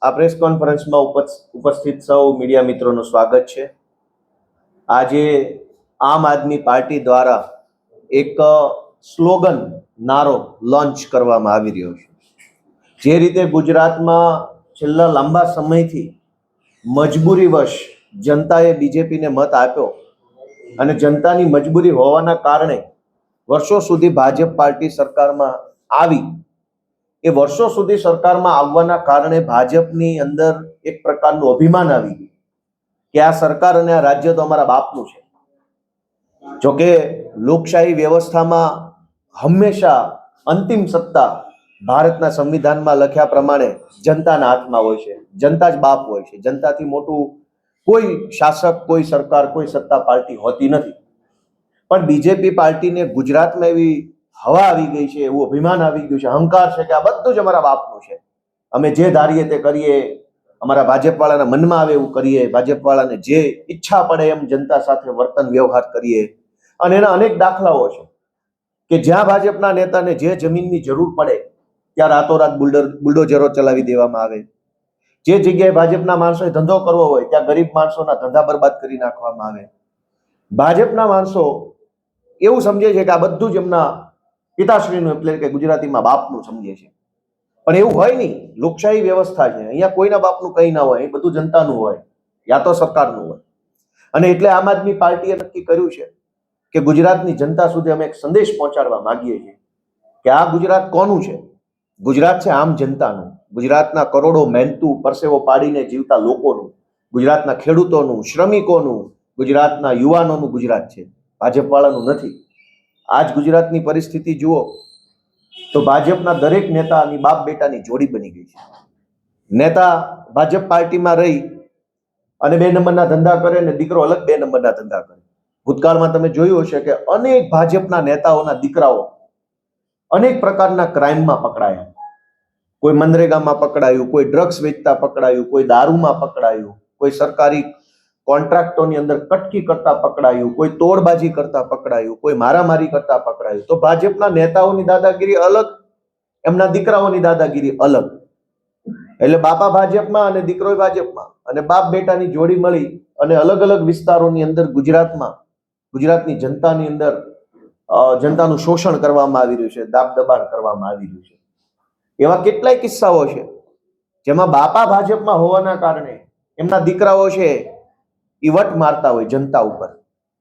આ પ્રેસ કોન્ફરન્સમાં ઉપસ્થિત સૌ મીડિયા મિત્રોનું સ્વાગત છે। આજે આમ આદમી પાર્ટી દ્વારા એક સ્લોગન નારો લોન્ચ કરવામાં આવી રહ્યો છે। જે રીતે ગુજરાતમાં છેલ્લા લાંબા સમયથી મજબૂરીવશ જનતાએ બીજેપીને મત આપ્યો અને જનતાની મજબૂરી હોવાના કારણે વર્ષો સુધી ભાજપ પાર્ટી સરકારમાં આવી। એ વર્ષો સુધી સરકારમાં આવવાના કારણે ભાજપની અંદર એક પ્રકારનું અભિમાન આવી ગયું કે આ સરકાર અને આ રાજ્ય તો અમારા બાપનું છે। જોકે લોકશાહી વ્યવસ્થામાં હંમેશા અંતિમ સત્તા ભારતના સંવિધાનમાં લખ્યા પ્રમાણે જનતાના હાથમાં હોય છે। જનતા જ બાપ હોય છે। જનતાથી મોટું કોઈ શાસક, કોઈ સરકાર, કોઈ સત્તા પાર્ટી હોતી નથી। પણ બીજેપી પાર્ટીને ગુજરાતમાં એવી હવા આવી ગઈ છે, એવું અભિમાન આવી ગયું છે, અહંકાર છે કે આ બધું જ અમારા બાપનું છે। અમે જે ધારીએ તે કરીએ, અમારા ભાજપવાળાના મનમાં આવે એવું કરીએ, ભાજપવાળાને જે ઈચ્છા પડે એમ જનતા સાથે વર્તન વ્યવહાર કરીએ। અને એના અનેક દાખલાઓ છે કે જ્યાં ભાજપના નેતાને જે જમીનની જરૂર પડે ત્યાં રાતોરાત બુલડોઝરો ચલાવી દેવામાં આવે। જે જગ્યાએ ભાજપના માણસોએ ધંધો કરવો હોય ત્યાં ગરીબ માણસોના ધંધા બરબાદ કરી નાખવામાં આવે। ભાજપના માણસો એવું સમજે છે કે આ બધું જ એમના પિતાશ્રીનું એટલે કે ગુજરાતીમાં બાપનું સમજે છે, પણ એવું હોય નહીં। લોકશાહી વ્યવસ્થા છે, અહીંયા કોઈના બાપનું કંઈ ના હોય, એ બધું જનતાનું હોય, યા તો સરકારનું હોય। અને એટલે આમ આદમી પાર્ટીએ નક્કી કર્યું છે કે ગુજરાતની જનતા સુધી અમે એક સંદેશ પહોંચાડવા માંગીએ છીએ કે આ ગુજરાત કોનું છે? ગુજરાત છે આમ જનતાનું, ગુજરાતના કરોડો મહેનતુ પરસેવો પાડીને જીવતા લોકોનું, ગુજરાતના ખેડૂતોનું, શ્રમિકોનું, ગુજરાતના યુવાનોનું ગુજરાત છે, ભાજપવાળાનું નથી। આજ ગુજરાતની પરિસ્થિતિ જુઓ તો ભાજપના દરેક નેતાની બાપ બેટાની જોડી બની ગઈ છે। નેતા ભાજપ પાર્ટીમાં રહી અને 2 નંબરના ધંધા કરે ને દીકરો અલગ 2 નંબરના ધંધા કરે। ભૂતકાળમાં તમે જોયું હશે કે અનેક ભાજપના નેતાઓના દીકરાઓ અનેક પ્રકારના ક્રાઇમમાં પકડાયા। કોઈ મનરેગામાં પકડાયું, કોઈ ડ્રગ્સ વેચતા પકડાયું, કોઈ દારૂમાં પકડાયું, કોઈ સરકારી કોન્ટ્રાક્ટોની અંદર કટકી કરતા પકડાયું, કોઈ તોડબાજી કરતા પકડાયું, કોઈ મારામારી કરતા પકડાયું। તો ભાજપના નેતાઓની દાદાગીરી અલગ, એમના દીકરાઓની દાદાગીરી અલગ। એટલે બાપા ભાજપમાં અને દીકરો ભાજપમાં અને બાપ બેટાની જોડી મળી અને અલગ અલગ વિસ્તારોની અંદર ગુજરાતની જનતાની અંદર જનતાનું શોષણ કરવામાં આવી રહ્યું છે, દાબ દબાણ કરવામાં આવી રહ્યું છે। એવા કેટલાય કિસ્સાઓ છે જેમાં બાપા ભાજપમાં હોવાના કારણે એમના દીકરાઓ છે એ વટ મારતા હોય જનતા ઉપર।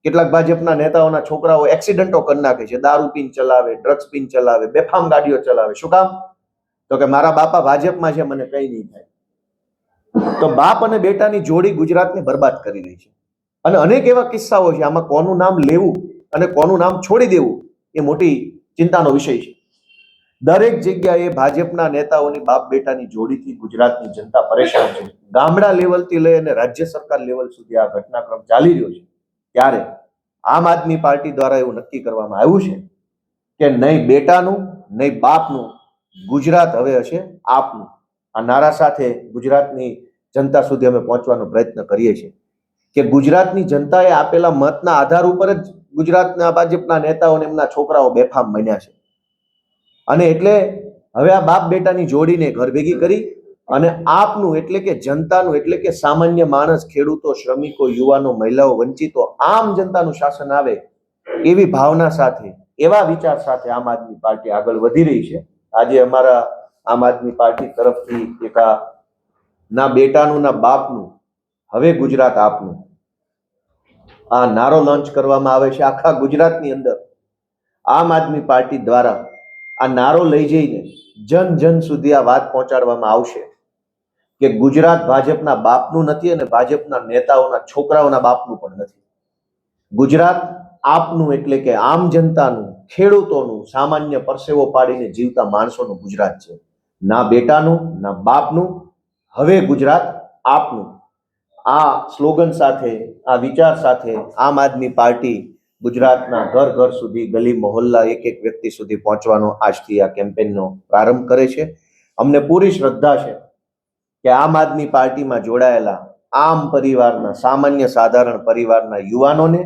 કેટલાક ભાજપના નેતાઓના છોકરાઓ એક્સિડન્ટો કરી નાખે છે, દારૂ પીને ચલાવે, ડ્રગ્સ પીને ચલાવે, બેફામ ગાડીઓ ચલાવે। શું કામ? તો કે મારા બાપા ભાજપમાં છે, મને કઈ નહીં થાય। તો બાપ અને બેટાની જોડી ગુજરાતને બરબાદ કરી રહી છે અને અનેક એવા કિસ્સાઓ છે। આમાં કોનું નામ લેવું અને કોનું નામ છોડી દેવું એ મોટી ચિંતાનો વિષય છે। દરેક જગ્યાએ ભાજપના નેતાઓની બાપ બેટાની જોડીથી ગુજરાતની જનતા પરેશાન છે। ગામડા લેવલથી લઈ અને રાજ્ય સરકાર લેવલ સુધી આ ઘટનાક્રમ ચાલી રહ્યો છે। ત્યારે આમ આદમી પાર્ટી દ્વારા એવું નક્કી કરવામાં આવ્યું છે કે નહીં બેટાનું, નહીં બાપનું, ગુજરાત હવે હશે આપનું। આ નારા સાથે ગુજરાતની જનતા સુધી અમે પહોંચવાનો પ્રયત્ન કરીએ છીએ કે ગુજરાતની જનતાએ આપેલા મતના આધાર ઉપર જ ગુજરાતના ભાજપના નેતાઓને એમના છોકરાઓ બેફામ બન્યા છે। અને એટલે હવે આ બાપ બેટાની જોડીને ઘર ભેગી કરી અને આપનું એટલે કે જનતાનું એટલે કે સામાન્ય માણસ, ખેડૂતો, શ્રમિકો, યુવાનો, મહિલાઓ, વંચિતો, આમ જનતાનું શાસન આવે એવી ભાવના સાથે, એવા વિચાર સાથે આમ આદમી પાર્ટી આગળ વધી રહી છે। આજે અમારા આમ આદમી પાર્ટી તરફથી એક ના બેટાનું ના બાપનું, હવે ગુજરાત આપનું આ નારો લોન્ચ કરવામાં આવે છે। આખા ગુજરાતની અંદર આમ આદમી પાર્ટી દ્વારા આ નારો લઈ જઈને જન જન સુધી આ વાત પહોંચાડવામાં આવશે કે ગુજરાત ભાજપના બાપનું નથી અને ભાજપના નેતાઓના છોકરાઓના બાપનું પણ નથી। ગુજરાત આપનું એટલે કે આમ જનતાનું, ખેડૂતોનું, સામાન્ય પરસેવો પાડીને જીવતા માણસોનું ગુજરાત છે। ના બેટાનું, ના બાપનું, હવે ગુજરાત આપનું। આ સ્લોગન સાથે, આ વિચાર સાથે આમ આદમી પાર્ટી ગુજરાતના ઘર ઘર સુધી, ગલી મહોલ્લા, એક એક વ્યક્તિ સુધી પહોંચવાનો આજથી આ કેમ્પેનનો પ્રારંભ કરે છે। અમને પૂરી શ્રદ્ધા છે કે આમ આદમી પાર્ટીમાં જોડાયેલા આમ પરિવારના, સામાન્ય સાધારણ પરિવારના યુવાનોને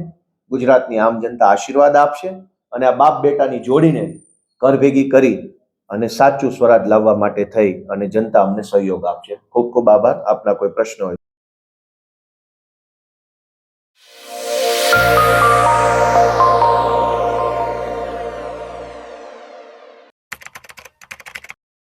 ગુજરાતની આમ જનતા આશીર્વાદ આપશે અને આ બાપ બેટાની જોડીને ઘર ભેગી કરી અને સાચું સ્વરાજ લાવવા માટે થઈ અને જનતા અમને સહયોગ આપશે. ખૂબ ખૂબ આભાર. આપના કોઈ પ્રશ્ન હોય